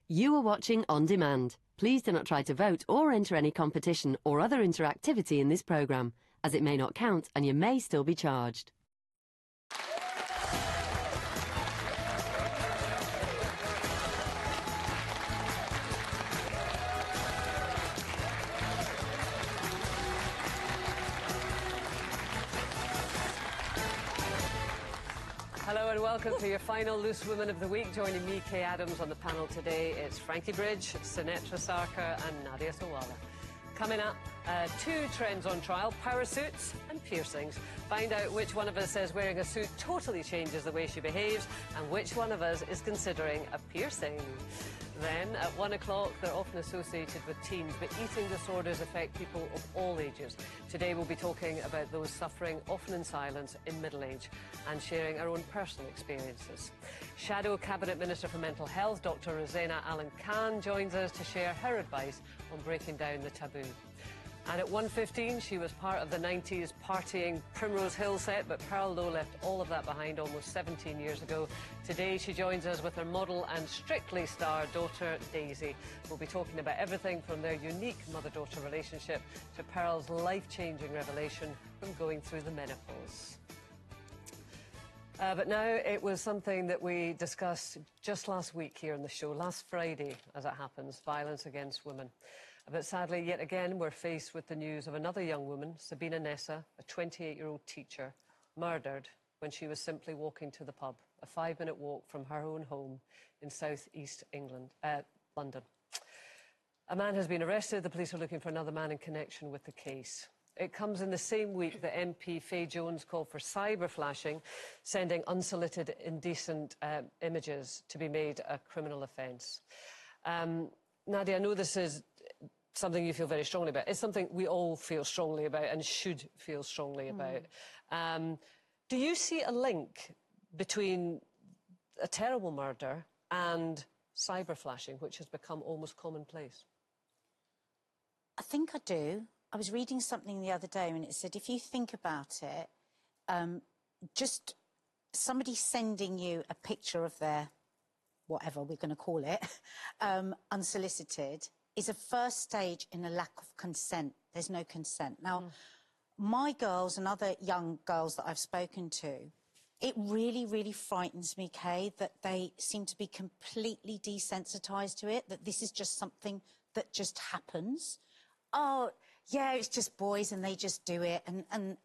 You are watching On Demand. Please do not try to vote or enter any competition or other interactivity in this programme, as it may not count and you may still be charged. Hello and welcome to your final Loose Women of the Week. Joining me, Kay Adams, on the panel today, it's Frankie Bridge, Sinetra Sarkar and Nadia Sawala. Coming up, two trends on trial, power suits and piercings. Find out which one of us says wearing a suit totally changes the way she behaves and which one of us is considering a piercing. Then, at 1 o'clock, they're often associated with teens, but eating disorders affect people of all ages. Today we'll be talking about those suffering, often in silence, in middle age, and sharing our own personal experiences. Shadow Cabinet Minister for Mental Health, Dr Rosena Allin-Khan, joins us to share her advice on breaking down the taboo. And at 1:15, she was part of the 90s partying Primrose Hill set, but Pearl Lowe left all of that behind almost 17 years ago. Today, she joins us with her model and Strictly star daughter, Daisy. We'll be talking about everything from their unique mother-daughter relationship to Pearl's life-changing revelation from going through the menopause. But now it was something that we discussed just last week here on the show, last Friday, as it happens, violence against women. But sadly, yet again, we're faced with the news of another young woman, Sabina Nessa, a 28-year-old teacher, murdered when she was simply walking to the pub, a 5-minute walk from her own home in south-east England, London. A man has been arrested. The police are looking for another man in connection with the case. It comes in the same week that MP Faye Jones called for cyber flashing, sending unsolicited indecent images to be made a criminal offence. Nadia, I know this is something you feel very strongly about. It's something we all feel strongly about and should feel strongly about. Do you see a link between a terrible murder and cyber flashing, which has become almost commonplace? I think I do. I was reading something the other day and it said, if you think about it, just somebody sending you a picture of their, whatever we're going to call it, unsolicited, is a first stage in a lack of consent. There's no consent. Now, my girls and other young girls that I've spoken to, it really, really frightens me, Kay, that they seem to be completely desensitised to it, that this is just something that just happens. Oh, yeah, it's just boys and they just do it. And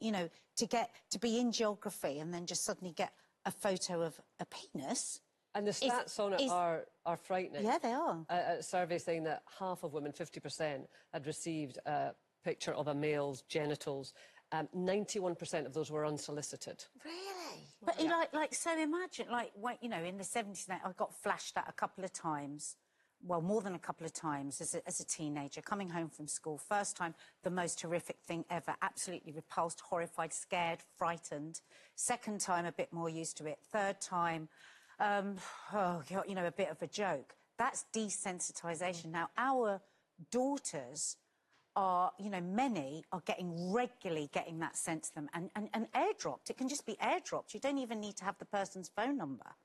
you know, to be in geography and then just suddenly get a photo of a penis. And the stats on it are frightening. Yeah, they are. A survey saying that half of women, 50%, had received a picture of a male's genitals. 91% of those were unsolicited. Really? But like, so imagine, like, you know, in the 70s, I got flashed at a couple of times. Well, more than a couple of times as a teenager, coming home from school. First time, the most horrific thing ever. Absolutely repulsed, horrified, scared, frightened. Second time, a bit more used to it. Third time, you know, a bit of a joke. That's desensitisation. Now, our daughters are, you know, many are regularly getting that sent to them and airdropped. It can just be airdropped. You don't even need to have the person's phone number.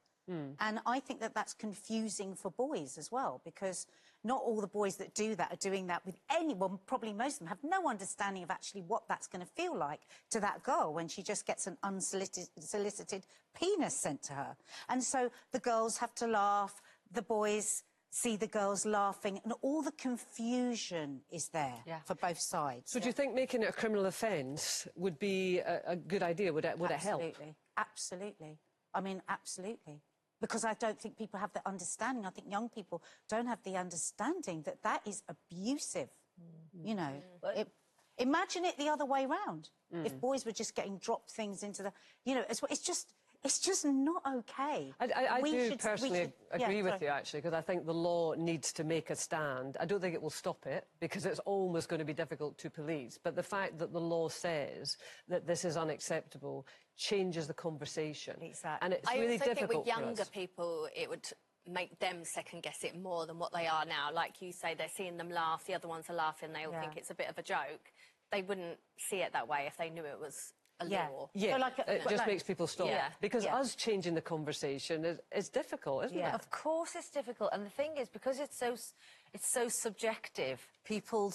And I think that that's confusing for boys as well, because not all the boys that do that are doing that with anyone. Probably most of them have no understanding of actually what that's going to feel like to that girl when she just gets an unsolicited penis sent to her. And so the girls have to laugh, the boys see the girls laughing, and all the confusion is there for both sides. So do you think making it a criminal offence would be a good idea? Would it help? Absolutely. Absolutely. I mean, absolutely. Because I don't think people have the understanding. I think young people don't have the understanding that that is abusive. You know, imagine it the other way round. If boys were just getting dropped things into the, you know, it's just not okay. I do personally agree with you, actually, because I think the law needs to make a stand. I don't think it will stop it, because it's almost going to be difficult to police. But the fact that the law says that this is unacceptable changes the conversation. Exactly. And it's really difficult. I also think with younger people, it would make them second-guess it more than what they are now. Like you say, they're seeing them laugh, the other ones are laughing, they all think it's a bit of a joke. They wouldn't see it that way if they knew it was a Yeah. law. Yeah, So like it just makes people stop. Yeah. Because Yeah. us changing the conversation is difficult, isn't Yeah. it? Of course it's difficult, and the thing is, because it's so subjective,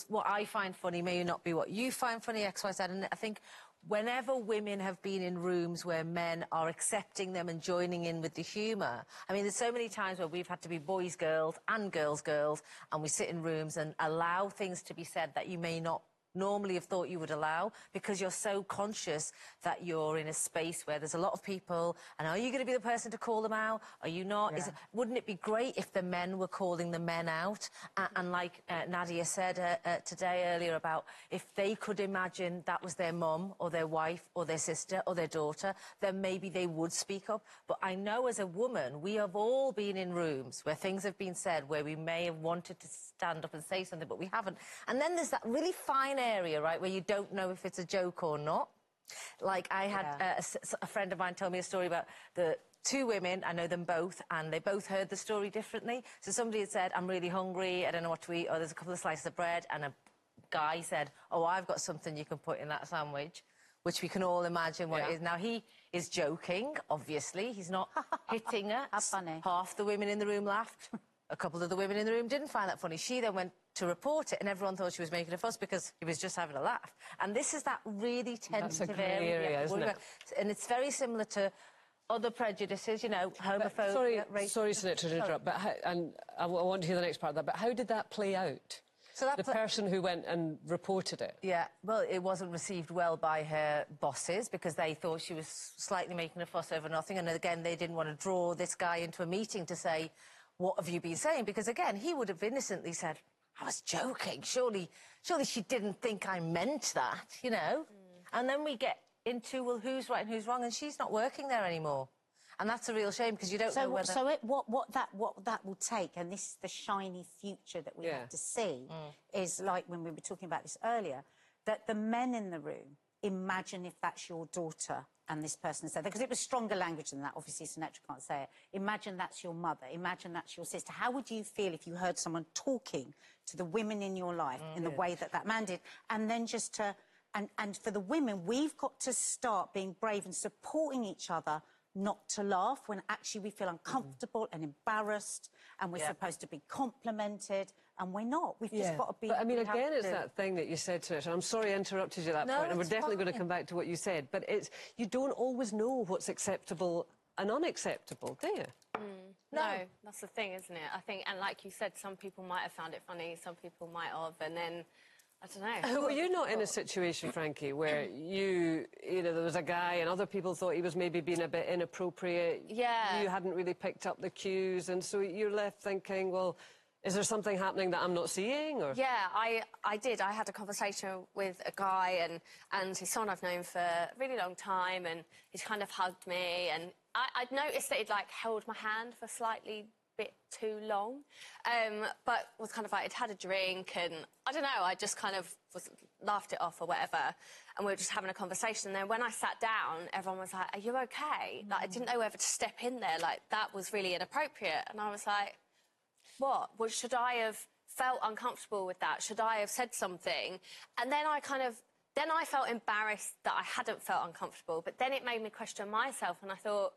what I find funny may not be what you find funny, X, Y, Z, and I think whenever women have been in rooms where men are accepting them and joining in with the humour, I mean, there's so many times where we've had to be boys, girls, and girls, girls, and we sit in rooms and allow things to be said that you may not normally have thought you would allow, because you're so conscious that you're in a space where there's a lot of people, and are you going to be the person to call them out? Are you not? Yeah. Wouldn't it be great if the men were calling the men out? And like Nadia said today earlier about if they could imagine that was their mum or their wife or their sister or their daughter, then maybe they would speak up. But I know as a woman, we have all been in rooms where things have been said where we may have wanted to stand up and say something, but we haven't. And then there's that really fine area, right, where you don't know if it's a joke or not. Like, I had a friend of mine tell me a story about the two women, I know them both, and they both heard the story differently. So somebody had said, I'm really hungry, I don't know what to eat, or there's a couple of slices of bread, and a guy said, oh, I've got something you can put in that sandwich, which we can all imagine what it is. Now, he is joking, obviously. He's not hitting her. How funny. Half the women in the room laughed. A couple of the women in the room didn't find that funny. She then went to report it, and everyone thought she was making a fuss because he was just having a laugh. And this is that really tentative area, isn't it? And it's very similar to other prejudices, you know, homophobia, racism. Sorry, Senator, to interrupt, but and I want to hear the next part of that, but how did that play out? So that the person who went and reported it? Yeah, well, it wasn't received well by her bosses because they thought she was slightly making a fuss over nothing. And again, they didn't want to draw this guy into a meeting to say, what have you been saying? Because, again, he would have innocently said, I was joking. Surely she didn't think I meant that, you know? And then we get into, well, who's right and who's wrong? And she's not working there anymore. And that's a real shame because you don't know whether... So what that will take, and this is the shiny future that we have to see, is like when we were talking about this earlier, that the men in the room imagine if that's your daughter and this person said that, because it was stronger language than that. Obviously, Sinatra can't say it. Imagine that's your mother. Imagine that's your sister. How would you feel if you heard someone talking to the women in your life in the way that that man did? And then just to... And for the women, we've got to start being brave and supporting each other not to laugh when actually we feel uncomfortable and embarrassed, and we're supposed to be complimented, and we're not. We've just got to be... But, I mean, again, it's that thing that you said to it, and I'm sorry I interrupted you at that point, and we're definitely going to come back to what you said, but it's... You don't always know what's acceptable and unacceptable, do you? No, that's the thing, isn't it? I think, and like you said, some people might have found it funny, some people might have, and then... I don't know. Were you not in a situation, Frankie, where you know, there was a guy and other people thought he was maybe being a bit inappropriate? Yeah. You hadn't really picked up the cues, and so you're left thinking, well, is there something happening that I'm not seeing? Or... Yeah, I did. I had a conversation with a guy, and he's someone I've known for a really long time, and he's kind of hugged me, and I'd noticed that he'd, like, held my hand for slightly bit too long, but was kind of like, it had a drink, and I don't know, I just kind of laughed it off or whatever, and we were just having a conversation. And then when I sat down, everyone was like, are you okay? Like, I didn't know whether to step in there, like, that was really inappropriate. And I was like, what? Well, should I have felt uncomfortable with that? Should I have said something? And then I felt embarrassed that I hadn't felt uncomfortable, but then it made me question myself, and I thought,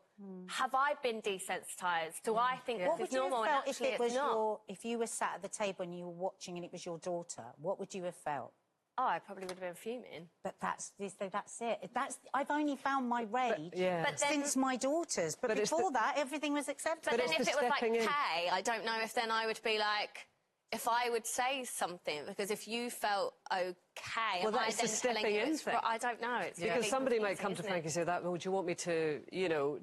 have I been desensitised? Do I think this is normal? What would you have felt if it was not? if you were sat at the table and you were watching and it was your daughter? What would you have felt? Oh, I probably would have been fuming. But that's it. I've only found my rage But then, since my daughter's. But before that, everything was acceptable. But then if it was like, hey, I don't know if then I would be like, if I would say something, because if you felt okay, well, that's the stepping in thing. I don't know. It's because somebody might come to Frankie and say that, well, do you want me to, you know,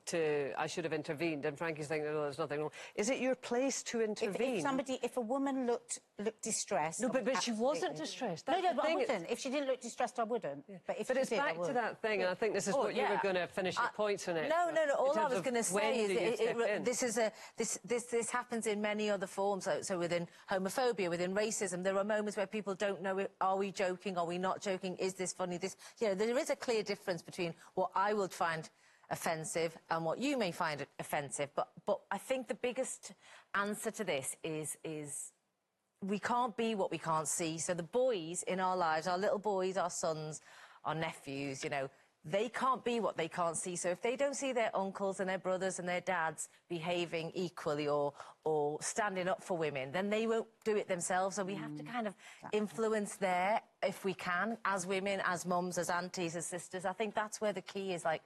I should have intervened, and Frankie's thinking, no, there's nothing wrong. Is it your place to intervene? If a woman looked distressed... No, but she wasn't distressed. But I wouldn't. If she didn't look distressed, I wouldn't. Yeah. But it's back to that thing, and I think this is what you were going to finish your points on it. No. All I was going to say is this happens in many other forms. So within homophobia, within racism, there are moments where people don't know, are we joking, are we not joking, is this funny, you know, there is a clear difference between what I would find offensive and what you may find offensive. But I think the biggest answer to this is we can't be what we can't see. So the boys in our lives, our little boys, our sons, our nephews, you know, they can't be what they can't see. So if they don't see their uncles and their brothers and their dads behaving equally or standing up for women, then they won't do it themselves. So we have to kind of influence there if we can, as women, as mums, as aunties, as sisters. I think that's where the key is, like,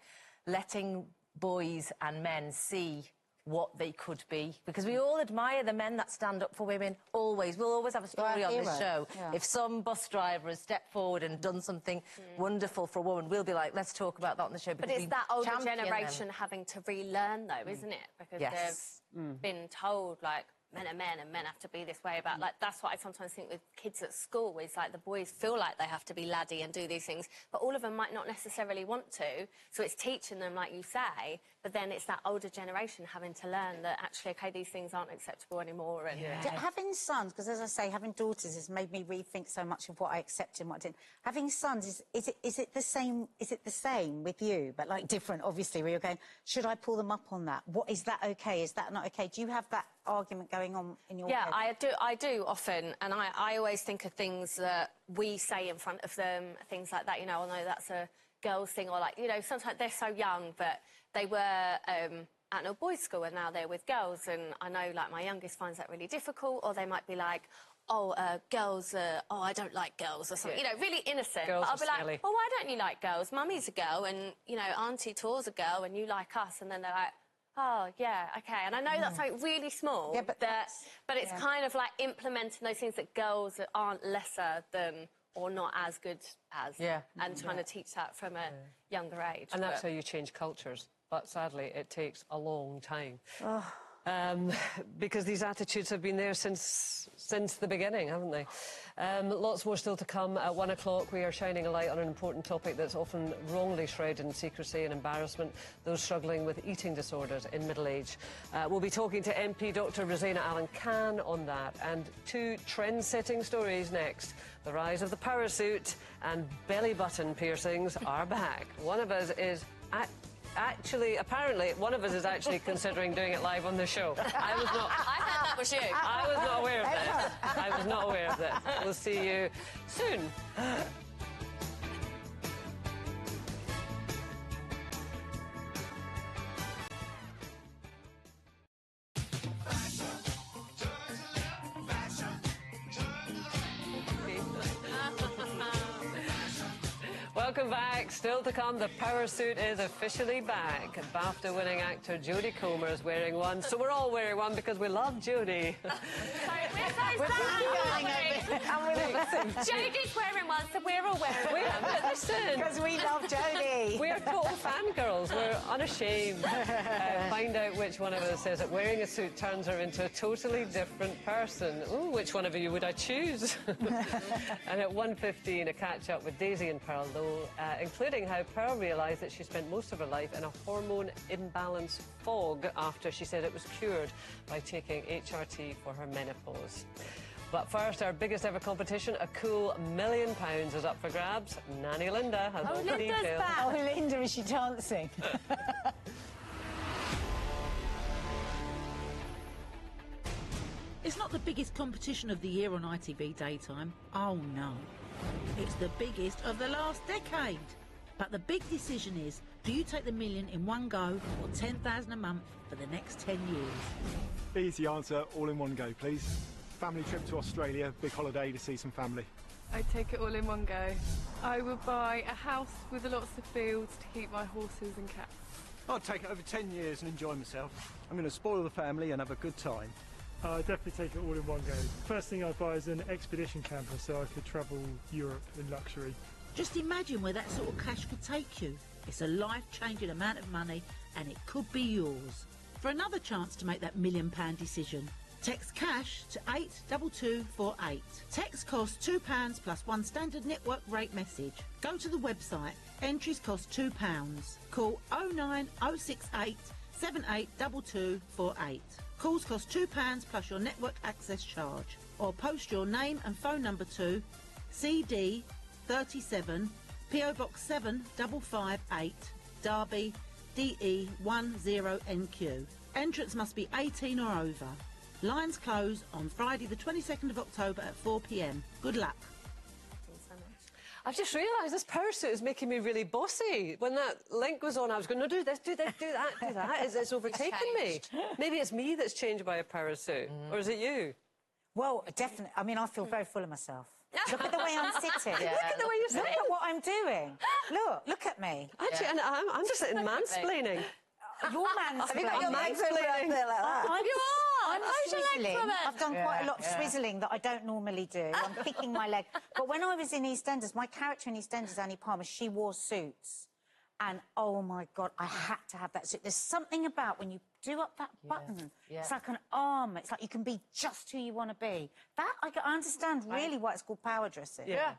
letting boys and men see what they could be, because we all admire the men that stand up for women, always. We'll always have a story on this show. Yeah. If some bus driver has stepped forward and done something wonderful for a woman, we'll be like, let's talk about that on the show. But it's that older generation having to relearn, though, isn't it? Because they've been told, like, men are men and men have to be this way about, like, that's what I sometimes think with kids at school, is like the boys feel like they have to be laddie and do these things, but all of them might not necessarily want to, so it's teaching them, like you say, but then it's that older generation having to learn that actually, okay, these things aren't acceptable anymore. And Having sons, because as I say, having daughters has made me rethink so much of what I accepted and what I didn't. Having sons, is it the same? Is it the same with you, but like different, obviously, where you're going, should I pull them up on that? What is that okay? Is that not okay? Do you have that argument going on in your head? Yeah, I do often, and I always think of things that we say in front of them, things like that, you know, I know that's a girls thing, or like, you know, sometimes they're so young, but they were at a boys' school and now they're with girls, and I know, like, my youngest finds that really difficult, or they might be like, girls, I don't like girls, or something, you know, really innocent. Girls but I'll be like, silly. well, why don't you like girls? Mummy's a girl, and, you know, Auntie Tor's a girl, and you like us, and then they're like, oh, yeah, OK. And I know that's something really small, but it's kind of like implementing those things that girls aren't lesser than or not as good as, and trying to teach that from a younger age. And that's how you change cultures. But sadly, it takes a long time. Because these attitudes have been there since the beginning, haven't they? Lots more still to come. At 1 o'clock, we are shining a light on an important topic that's often wrongly shrouded in secrecy and embarrassment, those struggling with eating disorders in middle age. We'll be talking to MP Dr Rosena Allin-Khan on that, and 2 trend-setting stories next. The rise of the power suit and belly button piercings are back. One of us is apparently, one of us is actually considering doing it live on the show. I was not... I thought that was you. I was not aware of this. I was not aware of this. We'll see you soon. Welcome back. Still to come, the power suit is officially back. BAFTA-winning actor Jodie Comer is wearing one, so we're all wearing one because we love Jodie. Jodie's wearing one, so we're all wearing one. Listen, Because we love Jodie. we are total fangirls. We're unashamed. Find out which one of us says that wearing a suit turns her into a totally different person. Ooh, which one of you would I choose? And at 1:15, a catch-up with Daisy and Pearl Lowe, including how Pearl realised that she spent most of her life in a hormone imbalance fog after she said it was cured by taking HRT for her menopause. But first, our biggest ever competition, a cool £1 million is up for grabs. Nanny Linda has all the details. Oh, Linda, is she dancing? It's not the biggest competition of the year on ITV Daytime. Oh, no. It's the biggest of the last decade. But the big decision is, do you take the $1 million in one go or $10,000 a month for the next 10 years? Easy answer, all in one go, please. Family trip to Australia, big holiday to see some family. I'd take it all in one go. I would buy a house with lots of fields to keep my horses and cats. I'd take it over 10 years and enjoy myself. I'm going to spoil the family and have a good time. I'd definitely take it all in one go. First thing I'd buy is an expedition camper so I could travel Europe in luxury. Just imagine where that sort of cash could take you. It's a life-changing amount of money and it could be yours. For another chance to make that £1 million decision, text cash to 82248. Text costs £2 plus one standard network rate message. Go to the website. Entries cost £2. Call 09068 782248. Calls cost £2 plus your network access charge. Or post your name and phone number to CD 37 PO Box 7558 Derby DE 10NQ. Entrance must be 18 or over. Lines close on Friday the 22nd of October at 4 p.m. Good luck. I've just realised this power suit is making me really bossy. When that link was on, I was going, no, do this, do this, do that, do that. It's overtaken me. Maybe it's me that's changed by a power suit. Or is it you? Well, definitely. I mean, I feel very full of myself. Look at the way I'm sitting. Look at the way you're sitting. Look at what I'm doing. Look at me. Actually, and I'm just sitting mansplaining. You're mansplaining. Have you got your legs over out there like that? I'm swizzling. I've done quite a lot of swizzling that I don't normally do. I'm kicking my leg. But when I was in EastEnders, my character in EastEnders, Annie Palmer, she wore suits. And, oh, my God, I had to have that suit. There's something about when you do up that button, it's like an arm. It's like you can be just who you want to be. That, I understand really why it's called power dressing. Yeah.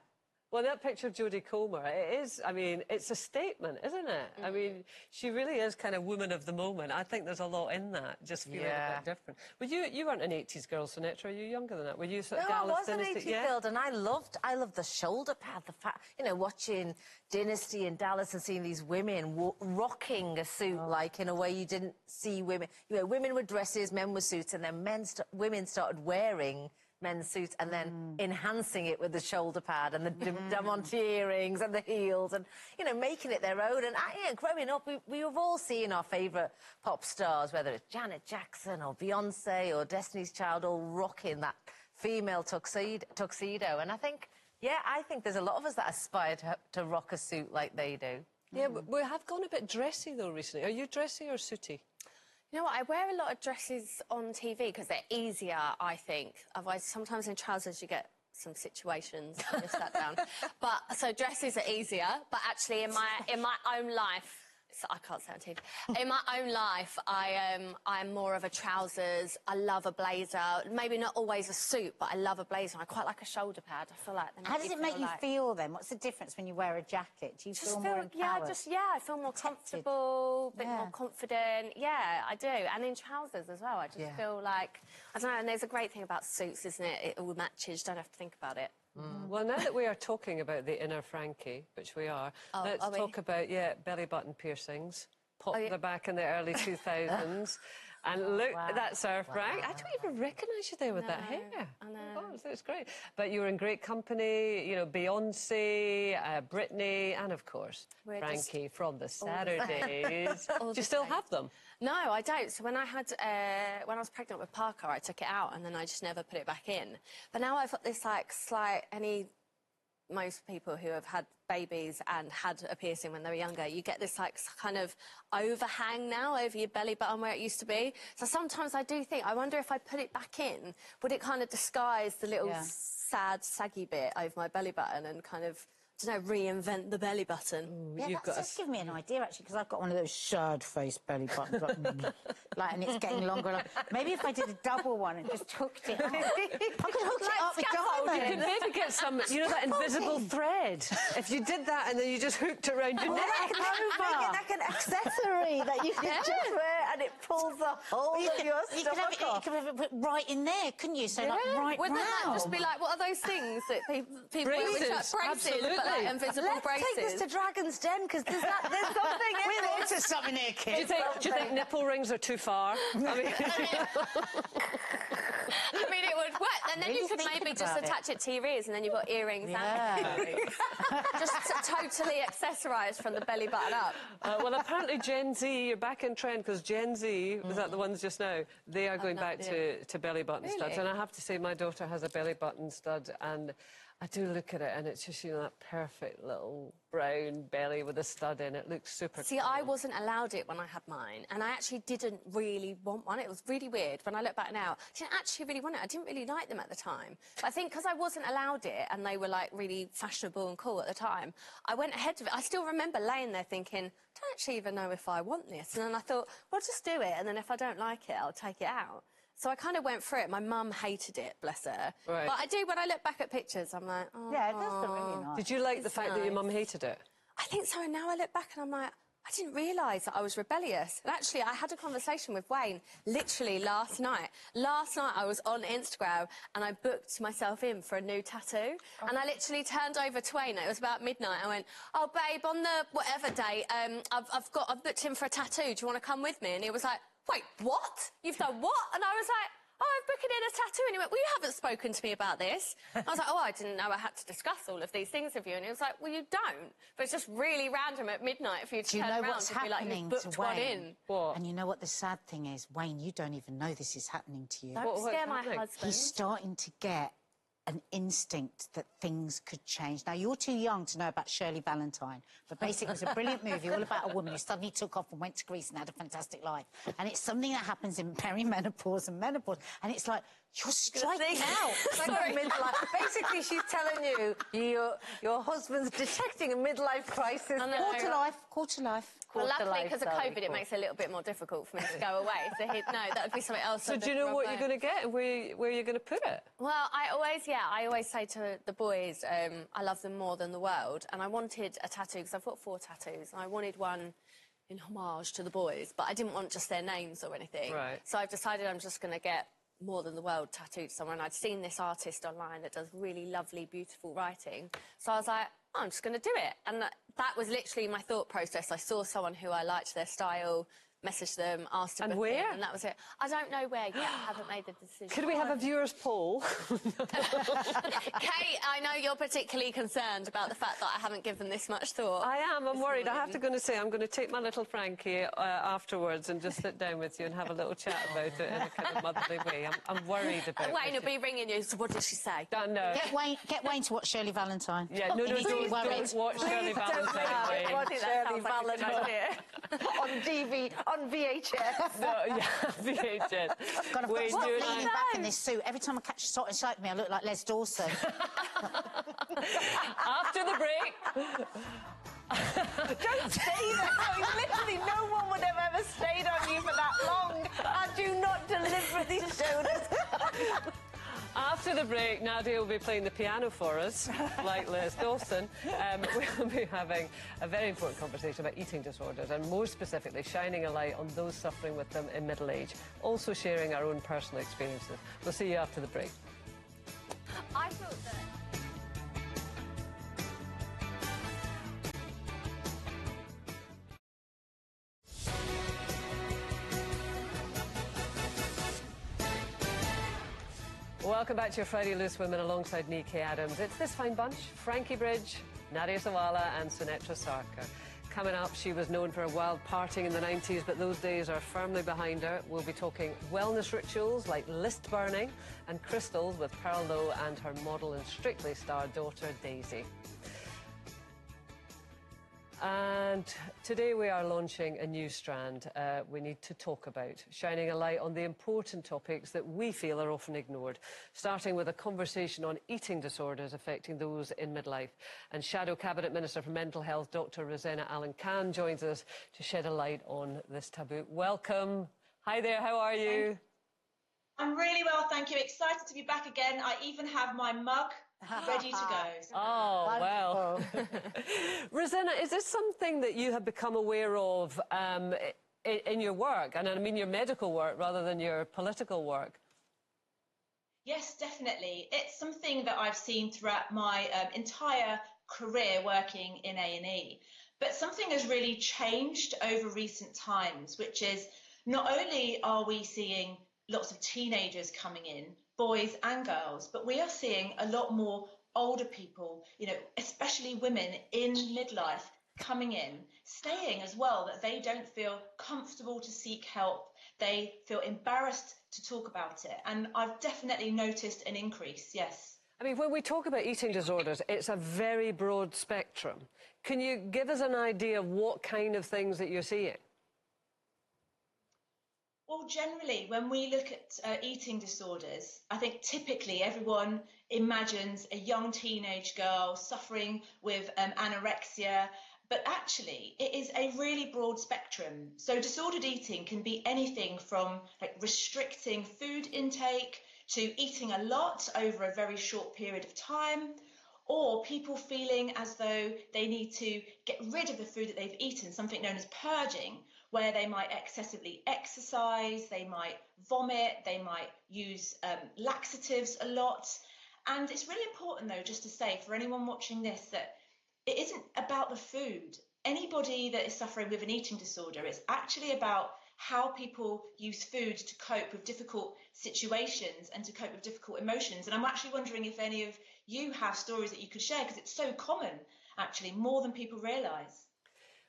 Well, that picture of Jodie Comer, it is, I mean, it's a statement, isn't it? I mean, she really is kind of woman of the moment. I think there's a lot in that, just feeling a bit different. Well, you weren't an 80s girl, Sinatra. Are you younger than that? Were you sort of No, I was an 80s girl, and I loved the shoulder pad, the fact, you know, watching Dynasty in Dallas and seeing these women rocking a suit like in a way you didn't see women. You know, women were dresses, men were suits, and then women started wearing men's suits and then enhancing it with the shoulder pad and the diamante earrings and the heels and, you know, making it their own. And, growing up, we've all seen our favourite pop stars, whether it's Janet Jackson or Beyonce or Destiny's Child, all rocking that female tuxedo. And I think there's a lot of us that aspire to rock a suit like they do. Yeah, but we have gone a bit dressy, though, recently. Are you dressy or sooty? You know what, I wear a lot of dresses on TV because they're easier, I think. Otherwise, sometimes in trousers you get some situations when you're sat down. But, so dresses are easier, but actually in my own life, so I can't say on TV. In my own life, I'm more of a trousers. I love a blazer. Maybe not always a suit, but I love a blazer. I quite like a shoulder pad. I feel like... How does it make you feel, then? What's the difference when you wear a jacket? Do you feel more empowered? I feel more comfortable, a bit more confident. Yeah, I do. And in trousers as well. I just feel like... I don't know, and there's a great thing about suits, isn't it? It all matches. Don't have to think about it. Well, now that we are talking about the inner Frankie, which we are, let's talk about, belly button piercings. Popped the back in the early 2000s. And look, that's our Frank. I don't even recognise you there with that hair. I know. Oh, it's great. But you were in great company, you know, Beyonce, Britney, and, of course, Frankie from the Saturdays. Do you still have them? No, I don't. So when I was pregnant with Parker, I took it out and then I just never put it back in. But now I've got this, like, most people who have had babies and had a piercing when they were younger, you get this, like, kind of overhang now over your belly button where it used to be. So sometimes I do think, I wonder if I put it back in, would it kind of disguise the little sad, saggy bit over my belly button and kind of... I don't know, reinvent the belly button. Yeah, that's given me an idea, actually, because I've got one of those sad-faced belly buttons, and it's getting longer and longer. Maybe if I did a double one and just hooked it up. I could hook it up with diamonds. You could maybe get some, you know, that invisible thread. If you did that and then you just hooked it around your neck. Make it like an accessory that you can just wear and it pulls the whole of your stomach off. You could have it right in there, couldn't you? So, like, right Wouldn't now. that just be like, what are those things that people wear? Braces. Braces, but like invisible braces. Let's take this to Dragon's Den, because there's something in We're there. onto something here, kids. Do you think nipple rings are too far? I mean, it would work. And then you could maybe just attach it to your ears and then you've got earrings and just totally accessorised from the belly button up. well, apparently Gen Z, you're back in trend, because Gen Z, was that the ones just now? They are going back to belly button studs. And I have to say, my daughter has a belly button stud, and I do look at it and it's just, you know, that perfect little brown belly with a stud in it. Looks super See, cool. I wasn't allowed it when I had mine, and I actually didn't really want one. It was really weird. When I look back now, I didn't actually really want it. I didn't really like them at the time. But I think because I wasn't allowed it and they were, like, really fashionable and cool at the time, I went ahead of it. I still remember laying there thinking, I don't actually even know if I want this. And then I thought, well, just do it, and then if I don't like it, I'll take it out. So I kind of went through it. My mum hated it, bless her. Right. But I do, when I look back at pictures, I'm like, oh. Yeah, it does look really nice. Did you like the fact that your mum hated it? I think so. And now I look back and I'm like, I didn't realise that I was rebellious. And actually, I had a conversation with Wayne literally last night. Last night, I was on Instagram and I booked myself in for a new tattoo. Oh. And I literally turned over to Wayne. It was about midnight. I went, oh, babe, on the whatever day, I've booked in for a tattoo. Do you want to come with me? And he was like, wait, what? You've done what? And I was like, I'm booking in a tattoo. And he went, well, you haven't spoken to me about this. I was like, oh, I didn't know I had to discuss all of these things with you. And he was like, well, you don't. But it's just really random at midnight for you to Do you turn know around what's and be like, happening you've booked to one Wayne? in. What? And you know what the sad thing is? Wayne, you don't even know this is happening to you. Don't scare my husband. He's starting to get an instinct that things could change. Now, you're too young to know about Shirley Valentine, but basically it was a brilliant movie all about a woman who suddenly took off and went to Greece and had a fantastic life. And it's something that happens in perimenopause and menopause. And it's like, you're striking out. It's like a midlife. Basically, she's telling you your husband's detecting a midlife crisis. Quarter life. Well, luckily, because of COVID, it makes it a little bit more difficult for me to go away. So no, that would be something else. So do you know what you're going to get and where you're going to put it? Well, I always say to the boys, I love them more than the world. And I wanted a tattoo, because I've got 4 tattoos. And I wanted one in homage to the boys, but I didn't want just their names or anything. Right. So I've decided I'm just going to get more than the world tattooed somewhere. And I'd seen this artist online that does really lovely, beautiful writing. So I was like, oh, I'm just going to do it. And that was literally my thought process. I saw someone who I liked their style, messaged them, asked to book in, and that was it. I don't know where yet. I haven't made the decision. Could we have a viewers poll? Kate, I know you're particularly concerned about the fact that I haven't given this much thought. I am. I'm worried. I have to say I'm going to take my little Frankie afterwards and just sit down with you and have a little chat about it in a kind of motherly way. I'm worried about it. Wayne will be ringing you. So what did she say? Don't know. Get Wayne to watch Shirley Valentine. Yeah, no, don't watch Shirley Valentine. Watch Shirley Valentine on DV, on VHS. No, yeah, VHS. God, I've got to stop leaning back in this suit. Every time I catch a shot at me, I look like Les Dawson. After the break. Don't stay there. Literally, no one would have ever stayed on you for that long. I do not deliberately show this. After the break, Nadia will be playing the piano for us, like Les Dawson. We'll be having a very important conversation about eating disorders and more specifically shining a light on those suffering with them in middle age, also sharing our own personal experiences. We'll see you after the break. I thought that... Welcome back to your Friday Loose Women alongside me, Kay Adams. It's this fine bunch: Frankie Bridge, Nadia Sawalha and Sunetra Sarkar. Coming up, she was known for her wild partying in the 90s, but those days are firmly behind her. We'll be talking wellness rituals like list burning and crystals with Pearl Lowe and her model and Strictly star daughter, Daisy. And today we are launching a new strand we need to talk about, shining a light on the important topics that we feel are often ignored, starting with a conversation on eating disorders affecting those in midlife. And Shadow Cabinet Minister for Mental Health, Dr Rosena Allin-Khan, joins us to shed a light on this taboo. Welcome. Hi there, how are you? I'm really well, thank you. Excited to be back again. I even have my mug ready to go. Oh, well. Rosena, is this something that you have become aware of in your work? And I mean your medical work rather than your political work. Yes, definitely. It's something that I've seen throughout my entire career working in A&E. But something has really changed over recent times, which is not only are we seeing lots of teenagers coming in, boys and girls, but we are seeing a lot more older people, you know, especially women in midlife coming in, saying as well that they don't feel comfortable to seek help. They feel embarrassed to talk about it. And I've definitely noticed an increase, yes. I mean, when we talk about eating disorders, it's a very broad spectrum. Can you give us an idea of what kind of things that you're seeing? Well, generally, when we look at eating disorders, I think typically everyone imagines a young teenage girl suffering with anorexia, but actually it is a really broad spectrum. So disordered eating can be anything from like restricting food intake to eating a lot over a very short period of time, or people feeling as though they need to get rid of the food that they've eaten, something known as purging, where they might excessively exercise, they might vomit, they might use laxatives a lot. And it's really important, though, just to say for anyone watching this that it isn't about the food. Anybody that is suffering with an eating disorder, it's actually about how people use food to cope with difficult situations and to cope with difficult emotions. And I'm actually wondering if any of you have stories that you could share, because it's so common, actually, more than people realise.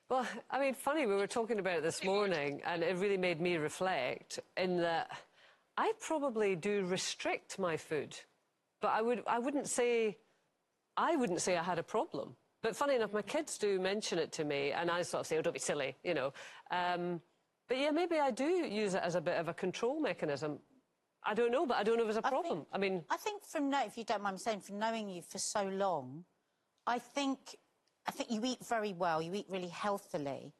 Well, I mean, funny, we were talking about it this morning, and it really made me reflect in that I probably do restrict my food, but I wouldn't say I had a problem. But funny enough, my kids do mention it to me, and I sort of say, oh, don't be silly, you know. But yeah, maybe I do use it as a bit of a control mechanism. I don't know, but I don't know if it's a problem. I think if you don't mind me saying, from knowing you for so long, I think you eat very well, you eat really healthily,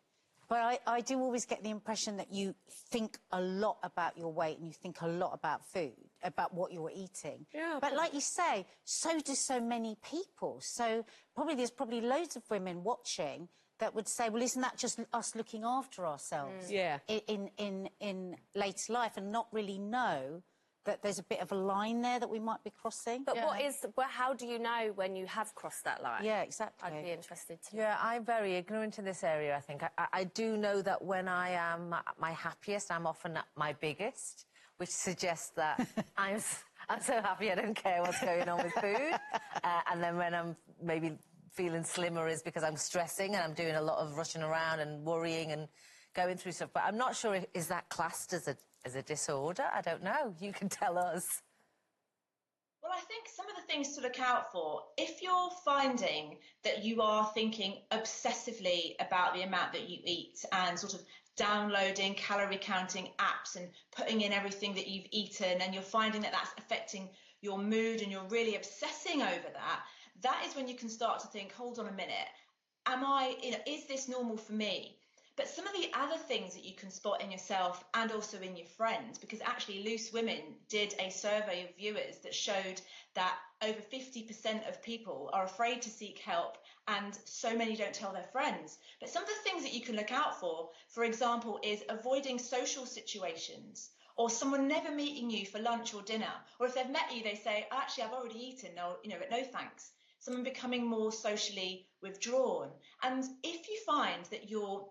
but I do always get the impression that you think a lot about your weight and you think a lot about food, about what you're eating. Yeah, but like you say, so do so many people. So there's probably loads of women watching that would say, well, isn't that just us looking after ourselves in later life, and not really know that there's a bit of a line there that we might be crossing. But how do you know when you have crossed that line? Yeah, exactly. I'd be interested to know. Yeah, I'm very ignorant in this area, I think. I do know that when I am at my happiest, I'm often at my biggest, which suggests that I'm so happy I don't care what's going on with food. And then when I'm maybe feeling slimmer is because I'm stressing and I'm doing a lot of rushing around and worrying and going through stuff. But I'm not sure, is that classed as a disorder? I don't know. You can tell us. Well, I think some of the things to look out for, if you're finding that you are thinking obsessively about the amount that you eat and sort of downloading calorie counting apps and putting in everything that you've eaten, and you're finding that that's affecting your mood and you're really obsessing over that, that is when you can start to think, hold on a minute, is this normal for me? But some of the other things that you can spot in yourself and also in your friends, because actually Loose Women did a survey of viewers that showed that over 50% of people are afraid to seek help, and so many don't tell their friends. But some of the things that you can look out for example, is avoiding social situations, or someone never meeting you for lunch or dinner, or if they've met you, they say, actually, I've already eaten, but no thanks. Someone becoming more socially withdrawn. And if you find that you're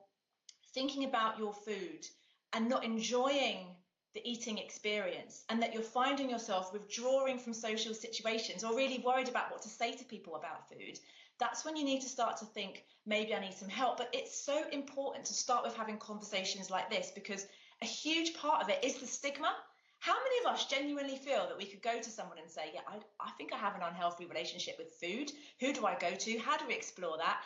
thinking about your food and not enjoying the eating experience, and that you're finding yourself withdrawing from social situations or really worried about what to say to people about food, that's when you need to start to think, maybe I need some help. But it's so important to start with having conversations like this, because a huge part of it is the stigma. How many of us genuinely feel that we could go to someone and say, yeah, I think I have an unhealthy relationship with food. Who do I go to? How do we explore that?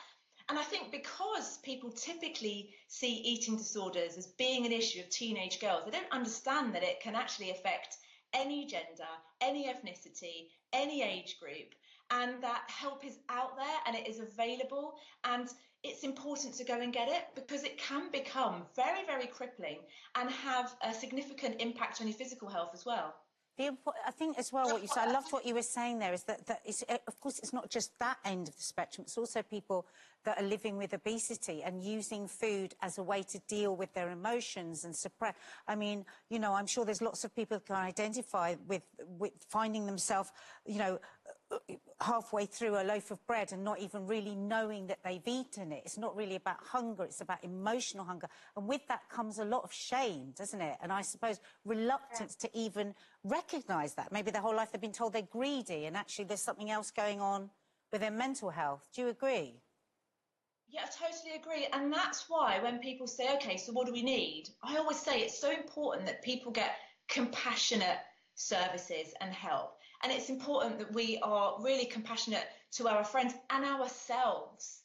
And I think because people typically see eating disorders as being an issue of teenage girls, they don't understand that it can actually affect any gender, any ethnicity, any age group, and that help is out there and it is available, and it's important to go and get it, because it can become very, very crippling and have a significant impact on your physical health as well. I think as well what you said, I loved what you were saying there, is that of course it's not just that end of the spectrum, it's also people that are living with obesity and using food as a way to deal with their emotions and suppress. I mean, I'm sure there's lots of people who can identify with finding themselves, halfway through a loaf of bread and not even really knowing that they've eaten it. It's not really about hunger, it's about emotional hunger. And with that comes a lot of shame, doesn't it? And I suppose reluctance to even recognise that. Maybe their whole life they've been told they're greedy, and actually there's something else going on with their mental health. Do you agree? Yeah, I totally agree. And that's why when people say, OK, so what do we need? I always say it's so important that people get compassionate services and help. And it's important that we are really compassionate to our friends and ourselves.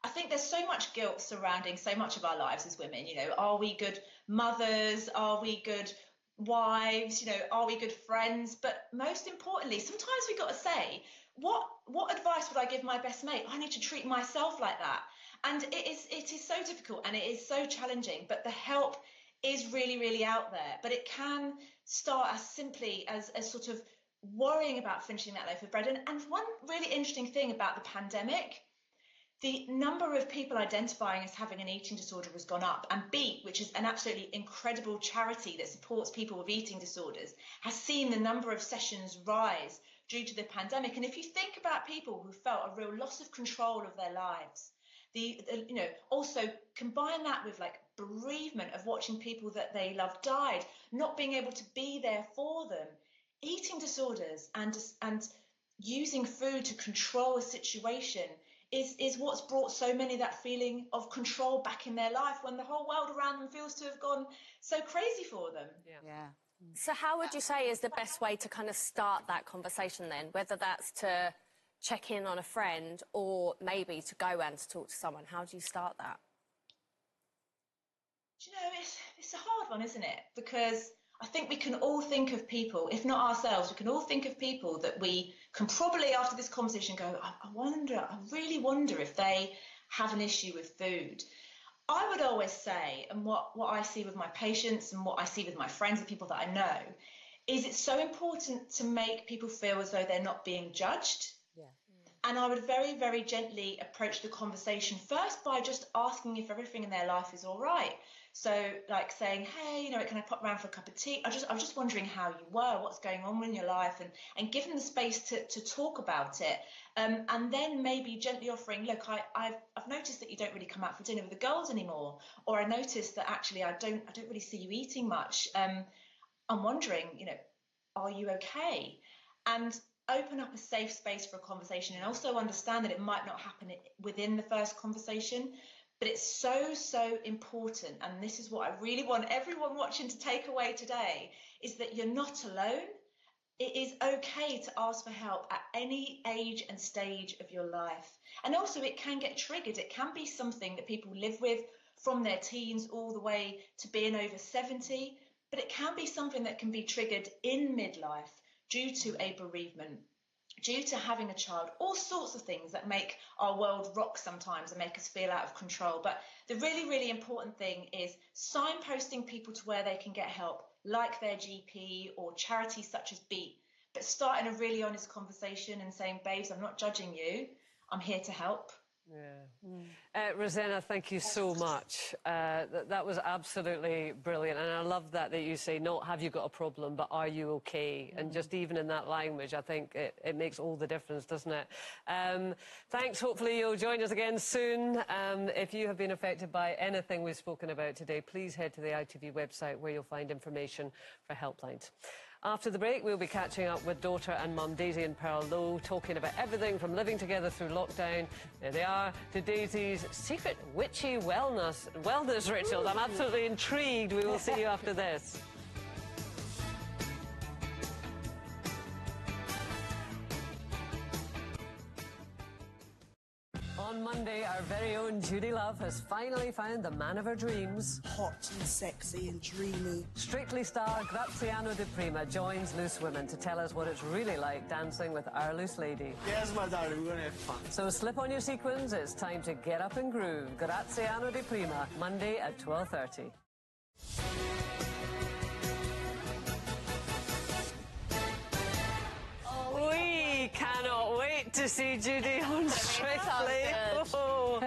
I think there's so much guilt surrounding so much of our lives as women. Are we good mothers? Are we good wives? Are we good friends? But most importantly, sometimes we've got to say, what advice would I give my best mate? I need to treat myself like that. And it is so difficult and it is so challenging, but the help is really, really out there. But it can start as simply as sort of worrying about finishing that loaf of bread. And one really interesting thing about the pandemic, the number of people identifying as having an eating disorder has gone up, and BEAT, which is an absolutely incredible charity that supports people with eating disorders, has seen the number of sessions rise due to the pandemic. And if you think about people who felt a real loss of control of their lives, also combine that with like bereavement of watching people that they love died, not being able to be there for them. Eating disorders and using food to control a situation is what's brought so many that feeling of control back in their life when the whole world around them feels to have gone so crazy for them. Yeah. So how would you say is the best way to kind of start that conversation then, whether that's to check in on a friend or maybe to go and to talk to someone? How do you start that? Do you know, it's a hard one, isn't it? Because I think we can all think of people, if not ourselves, we can all think of people that we can probably, after this conversation, go, I really wonder if they have an issue with food. I would always say, and what I see with my patients and what I see with my friends and people that I know, is it's so important to make people feel as though they're not being judged. Yeah. And I would very, very gently approach the conversation first by just asking if everything in their life is all right. So, like saying, hey, you know, can I pop round for a cup of tea? I was just wondering how you were, what's going on in your life, and give them the space to talk about it. And then maybe gently offering, look, I've noticed that you don't really come out for dinner with the girls anymore, or I noticed that actually I don't really see you eating much. I'm wondering, you know, are you okay? And open up a safe space for a conversation, and also understand that it might not happen within the first conversation. But it's so, so important, and this is what I really want everyone watching to take away today, is that you're not alone. It is okay to ask for help at any age and stage of your life. And also it can get triggered. It can be something that people live with from their teens all the way to being over 70, but it can be something that can be triggered in midlife due to a bereavement, due to having a child, all sorts of things that make our world rock sometimes and make us feel out of control. But the really, really important thing is signposting people to where they can get help, like their GP or charities such as Beat, but starting a really honest conversation and saying, babes, I'm not judging you, I'm here to help. Yeah. Rosena, thank you so much. That was absolutely brilliant. And I love that you say, not have you got a problem, but are you okay? And just even in that language, I think it makes all the difference, doesn't it? Thanks. Hopefully you'll join us again soon. If you have been affected by anything we've spoken about today, please head to the ITV website where you'll find information for helplines. After the break, we'll be catching up with daughter and mum Daisy and Pearl Lowe, talking about everything from living together through lockdown, there they are, to Daisy's secret witchy wellness rituals. I'm absolutely intrigued. We will see you after this. On Monday, our very own Judy Love has finally found the man of her dreams. Hot and sexy and dreamy. Strictly star Graziano Di Prima joins Loose Women to tell us what it's really like dancing with our loose lady. Yes, my darling, we're gonna have fun. So slip on your sequins, it's time to get up and groove. Graziano Di Prima, Monday at 12:30. We cannot wait to see Judy on Strictly. Oh,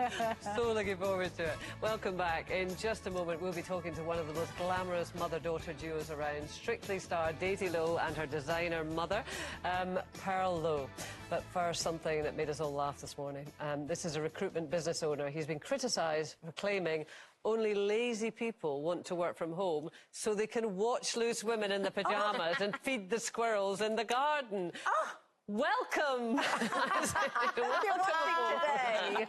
so looking forward to it. Welcome back. In just a moment, we'll be talking to one of the most glamorous mother-daughter duos around, Strictly star Daisy Lowe and her designer mother, Pearl Lowe. But first, something that made us all laugh this morning. This is a recruitment business owner. He's been criticised for claiming only lazy people want to work from home so they can watch Loose Women in the pyjamas and feed the squirrels in the garden. Oh. Welcome! today.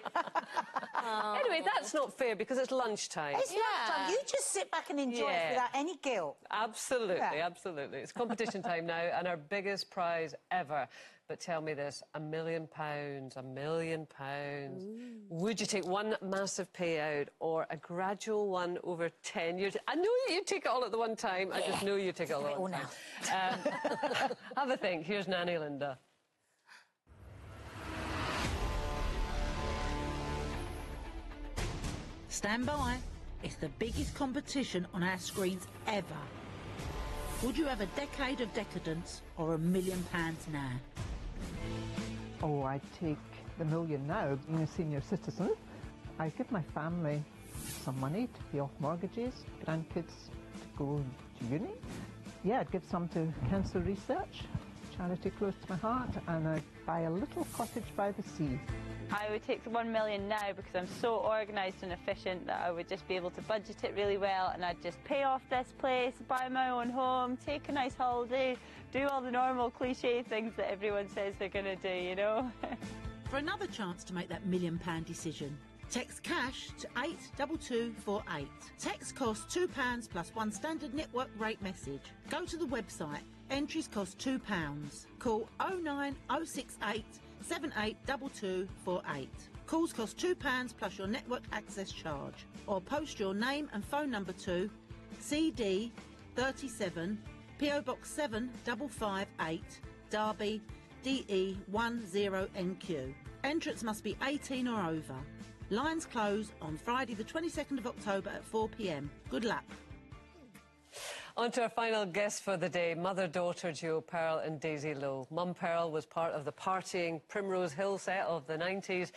Anyway, that's not fair because it's lunchtime. It's lunchtime. You just sit back and enjoy it without any guilt. Absolutely, absolutely. It's competition time now, and our biggest prize ever. But tell me this, £1 million, £1 million. Would you take one massive payout or a gradual one over 10 years? I know you take it all at the one time. I just know you take it all at the one time. Have a think. Here's Nanny Linda. Stand by. It's the biggest competition on our screens ever. Would you have a decade of decadence or £1 million now? Oh, I'd take the million now, being a senior citizen. I'd give my family some money to pay off mortgages, grandkids to go to uni. Yeah, I'd give some to cancer research, charity close to my heart, and I'd buy a little cottage by the sea. I would take the 1 million now because I'm so organised and efficient that I would just be able to budget it really well, and I'd just pay off this place, buy my own home, take a nice holiday, do all the normal cliche things that everyone says they're going to do, you know? For another chance to make that £1 million decision, text cash to 82248. Text costs £2 plus one standard network rate message. Go to the website. Entries cost £2. Call 09068 782248. Calls cost £2 plus your network access charge. Or post your name and phone number to CD 37 PO Box 7558 Derby DE 10NQ. Entrants must be 18 or over. Lines close on Friday the 22nd of October at 4 p.m. Good luck. On to our final guest for the day, mother-daughter duo Pearl and Daisy Lowe. Mum Pearl was part of the partying Primrose Hill set of the 90s,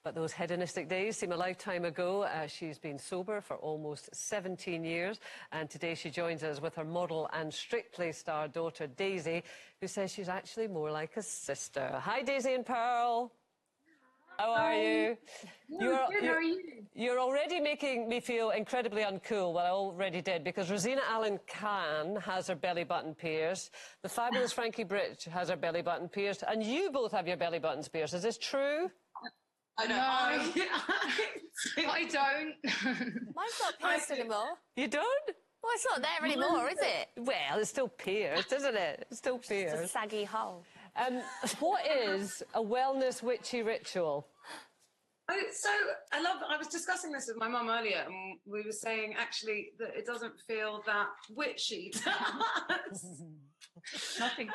but those hedonistic days seem a lifetime ago. She's been sober for almost 17 years, and today she joins us with her model and Strictly star daughter Daisy, who says she's actually more like a sister. Hi, Daisy and Pearl. How are you? Good, how are you? You're already making me feel incredibly uncool, well, I already did, because Rosena Allin-Khan has her belly button pierced, the fabulous Frankie Bridge has her belly button pierced, and you both have your belly buttons pierced. Is this true? I know. I don't. Mine's not pierced anymore. You don't? Well, it's not there anymore, is it? Well, it's still pierced, isn't it? It's still pierced. It's a saggy hole. What is a wellness witchy ritual? Oh, so I was discussing this with my mum earlier, and we were saying actually that it doesn't feel that witchy to us. Nothing.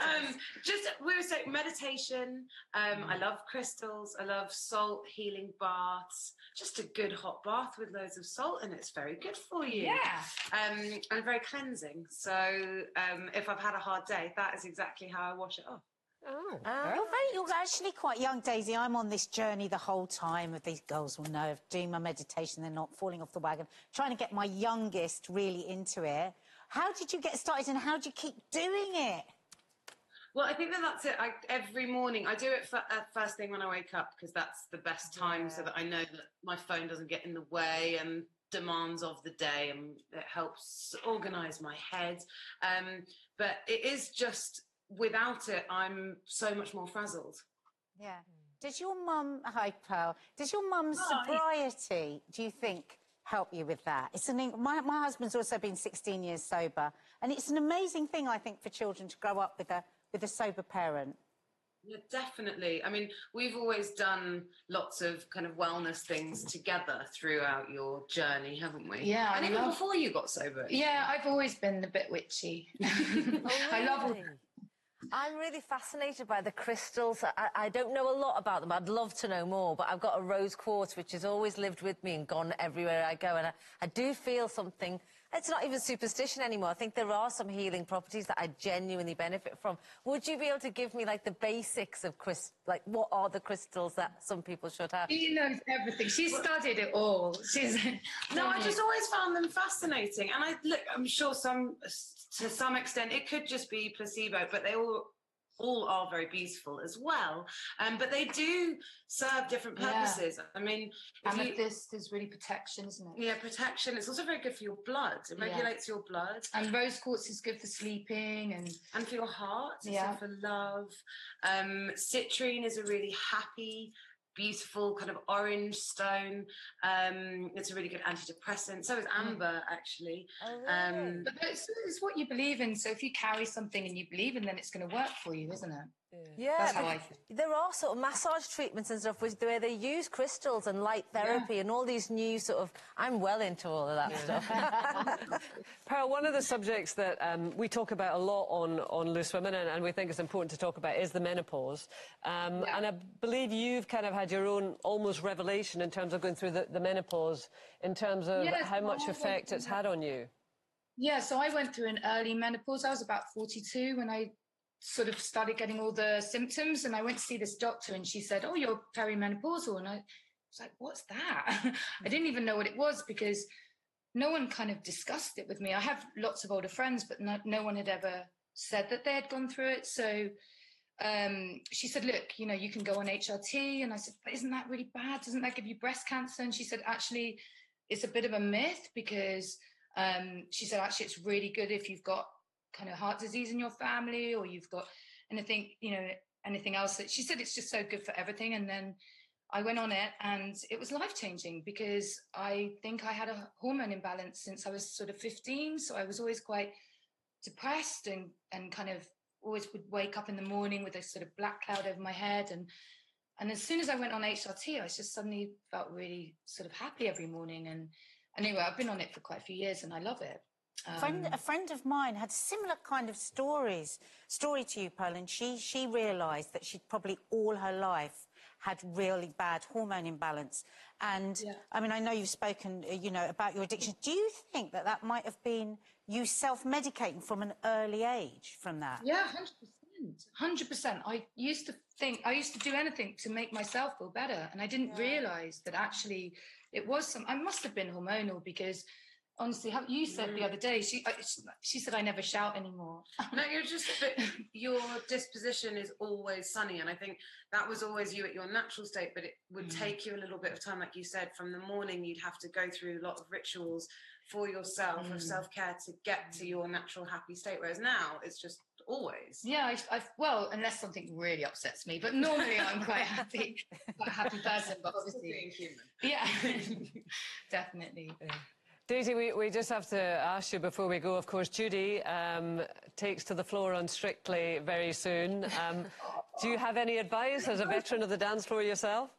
We were saying meditation. I love crystals. I love salt healing baths. Just a good hot bath with loads of salt, and it's very good for you. Yeah. And very cleansing. So if I've had a hard day, that is exactly how I wash it off. You're actually quite young, Daisy. I'm on this journey the whole time, of these girls will know, of doing my meditation, they're not falling off the wagon, trying to get my youngest really into it. How did you get started and how do you keep doing it? Well, I think that's it. Every morning I do it first thing when I wake up, because that's the best time, so that I know that my phone doesn't get in the way and demands of the day, and it helps organise my head. But it is just, without it, I'm so much more frazzled. Yeah. Does your mum, hi Pearl, does your mum's sobriety, do you think, help you with that? It's my husband's also been 16 years sober, and it's an amazing thing, I think, for children to grow up with a sober parent. Yeah, definitely. I mean, we've always done lots of kind of wellness things together throughout your journey, haven't we? Yeah. And even before you got sober. Yeah, I've always been a bit witchy. I love I'm really fascinated by the crystals. I don't know a lot about them. I'd love to know more, but I've got a rose quartz which has always lived with me and gone everywhere I go, and I do feel something. It's not even superstition anymore. I think there are some healing properties that I genuinely benefit from. Would you be able to give me, like, the basics of like, what are the crystals that some people should have? She knows everything. She's studied it all. No, I just always found them fascinating. And I'm sure to some extent it could just be placebo, but they all are very beautiful as well. But they do serve different purposes. Yeah. I mean, amethyst is really protection, isn't it? Yeah, protection. It's also very good for your blood. It regulates your blood. And rose quartz is good for sleeping and for your heart. Yeah. For love. Citrine is a really happy, beautiful kind of orange stone. It's a really good antidepressant. So is amber, actually. Oh, really? But it's what you believe in. So if you carry something and you believe in, then it's going to work for you, isn't it? Yeah, that's how I think. There are sort of massage treatments and stuff where they use crystals and light therapy and all these new sort of... I'm well into all of that stuff. Pearl, one of the subjects that we talk about a lot on Loose Women, and we think it's important to talk about, is the menopause. And I believe you've kind of had your own almost revelation in terms of going through the menopause, in terms of how much effect it's had on you. Yeah, so I went through an early menopause. I was about 42 when I sort of started getting all the symptoms, and I went to see this doctor, and she said, "Oh, you're perimenopausal," and I was like, "What's that?" I didn't even know what it was, because no one kind of discussed it with me. I have lots of older friends, but no one had ever said that they had gone through it. So she said, look, you know, you can go on HRT. And I said, but isn't that really bad? Doesn't that give you breast cancer? And she said, actually, it's a bit of a myth because she said, actually, it's really good if you've got kind of heart disease in your family or you've got anything, you know, anything else. That she said it's just so good for everything. And then I went on it and it was life-changing because I think I had a hormone imbalance since I was sort of 15. So I was always quite depressed and kind of always would wake up in the morning with a sort of black cloud over my head. And as soon as I went on HRT, I just suddenly felt really sort of happy every morning. And anyway, I've been on it for quite a few years and I love it. A friend of mine had similar kind of story to you, Pearl, and she realised that she'd probably all her life had really bad hormone imbalance. And, I mean, I know you've spoken, you know, about your addiction. Do you think that that might have been you self-medicating from an early age from that? Yeah, 100%. I used to do anything to make myself feel better. And I didn't realise that actually it was I must have been hormonal because honestly, how you said the other day, she said I never shout anymore. No, but your disposition is always sunny, and I think that was always you at your natural state. But it would take you a little bit of time, like you said. From the morning, you'd have to go through a lot of rituals for yourself of self-care to get to your natural happy state. Whereas now, it's just always. Yeah, well, unless something really upsets me, but normally I'm quite happy, quite a happy person. But obviously, being human. Yeah, definitely. Yeah. Daisy, we just have to ask you before we go, of course, Judy takes to the floor on Strictly very soon. Do you have any advice as a veteran of the dance floor yourself?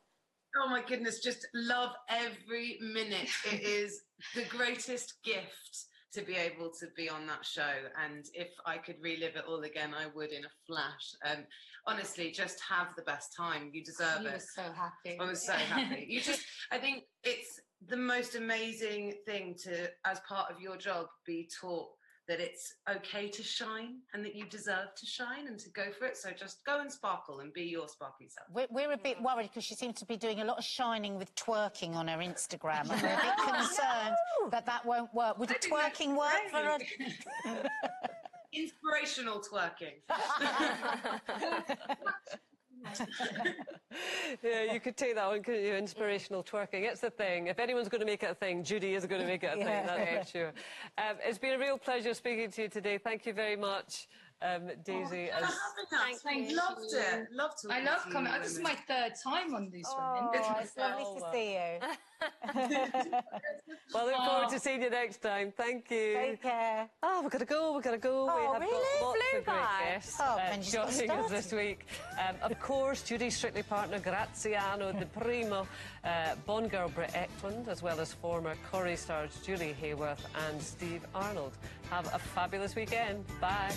Oh, my goodness, just love every minute. It is the greatest gift to be able to be on that show. And if I could relive it all again, I would in a flash. Honestly, just have the best time. You deserve it. You were so happy. I was so happy. I think it's the most amazing thing to, as part of your job, be taught that it's okay to shine and that you deserve to shine and to go for it. So just go and sparkle and be your sparkly self. We're a bit worried because she seems to be doing a lot of shining with twerking on her Instagram. And we're a bit concerned that won't work. Would twerking work for her? Inspirational twerking. Yeah, you could take that one, couldn't you? Inspirational twerking. It's the thing. If anyone's going to make it a thing, Judy is going to make it a thing, that's for sure. It's been a real pleasure speaking to you today. Thank you very much, Daisy. Thank you. Loved it. I love coming. This is my third time on Loose Women. It's lovely to see you. Well, look forward to seeing you next time. Thank you. Take care. Oh, we've got to go. We have really? got lots Flew of great by. guests Joining us this week. Of course, Judy's Strictly partner, Graziano Di Primo, Bond girl Britt Eklund, as well as former Corrie stars Julie Hayworth and Steve Arnold. Have a fabulous weekend. Bye.